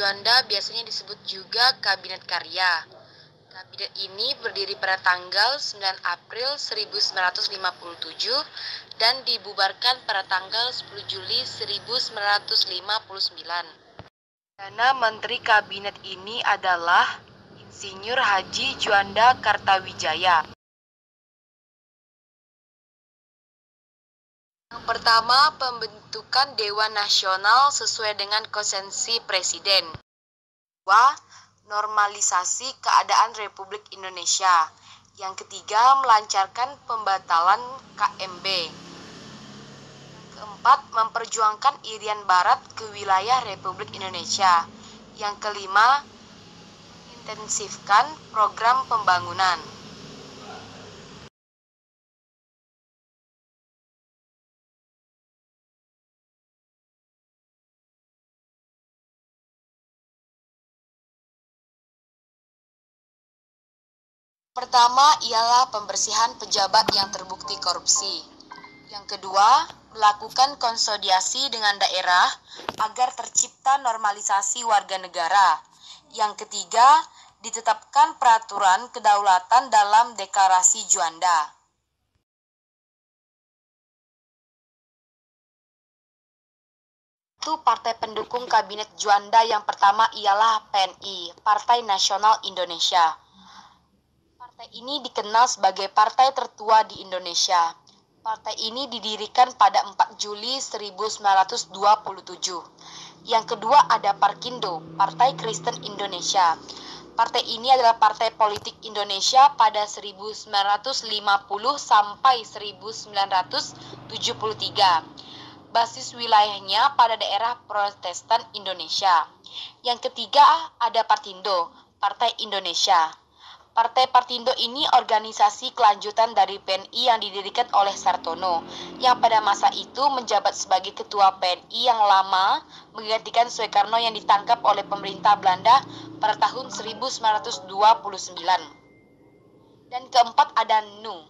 Juanda biasanya disebut juga Kabinet Karya. Kabinet ini berdiri pada tanggal 9 April 1957 dan dibubarkan pada tanggal 10 Juli 1959. Perdana Menteri Kabinet ini adalah Insinyur Haji Juanda Kartawijaya. Yang pertama, pembentukan Dewan Nasional sesuai dengan konsensus Presiden. Kedua, normalisasi keadaan Republik Indonesia. Yang ketiga, melancarkan pembatalan KMB. Keempat, memperjuangkan Irian Barat ke wilayah Republik Indonesia. Yang kelima, intensifkan program pembangunan. Pertama ialah pembersihan pejabat yang terbukti korupsi. Yang kedua, melakukan konsolidasi dengan daerah agar tercipta normalisasi warga negara. Yang ketiga, ditetapkan peraturan kedaulatan dalam deklarasi Juanda. Partai pendukung Kabinet Juanda yang pertama ialah PNI, Partai Nasional Indonesia. Partai ini dikenal sebagai partai tertua di Indonesia. Partai ini didirikan pada 4 Juli 1927. Yang kedua ada Parkindo, Partai Kristen Indonesia. Partai ini adalah partai politik Indonesia pada 1950 sampai 1973. Basis wilayahnya pada daerah Protestan Indonesia. Yang ketiga ada Partindo, Partai Indonesia. Partai Partindo ini organisasi kelanjutan dari PNI yang didirikan oleh Sartono, yang pada masa itu menjabat sebagai ketua PNI yang lama, menggantikan Soekarno yang ditangkap oleh pemerintah Belanda pada tahun 1929. Dan keempat ada NU,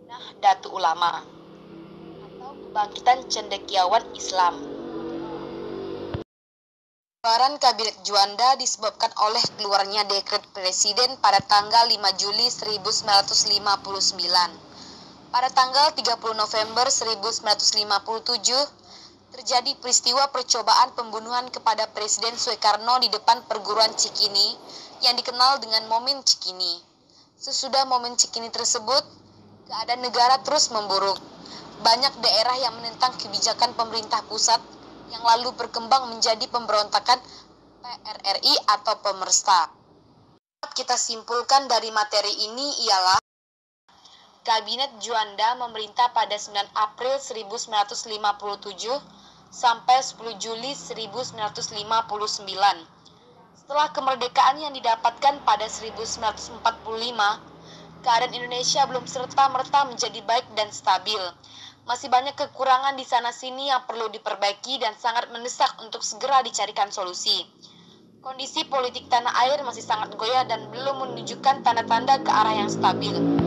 Nahdlatul Ulama, atau Kebangkitan Cendekiawan Islam. Bubaran Kabinet Juanda disebabkan oleh keluarnya dekret Presiden pada tanggal 5 Juli 1959. Pada tanggal 30 November 1957, terjadi peristiwa percobaan pembunuhan kepada Presiden Soekarno di depan perguruan Cikini yang dikenal dengan Momen Cikini. Sesudah Momen Cikini tersebut, keadaan negara terus memburuk. Banyak daerah yang menentang kebijakan pemerintah pusat yang lalu berkembang menjadi pemberontakan PRRI atau pemerintah. Kita simpulkan dari materi ini ialah Kabinet Juanda memerintah pada 9 April 1957 sampai 10 Juli 1959. Setelah kemerdekaan yang didapatkan pada 1945, keadaan Indonesia belum serta-merta menjadi baik dan stabil. Masih banyak kekurangan di sana-sini yang perlu diperbaiki dan sangat mendesak untuk segera dicarikan solusi. Kondisi politik tanah air masih sangat goyah dan belum menunjukkan tanda-tanda ke arah yang stabil.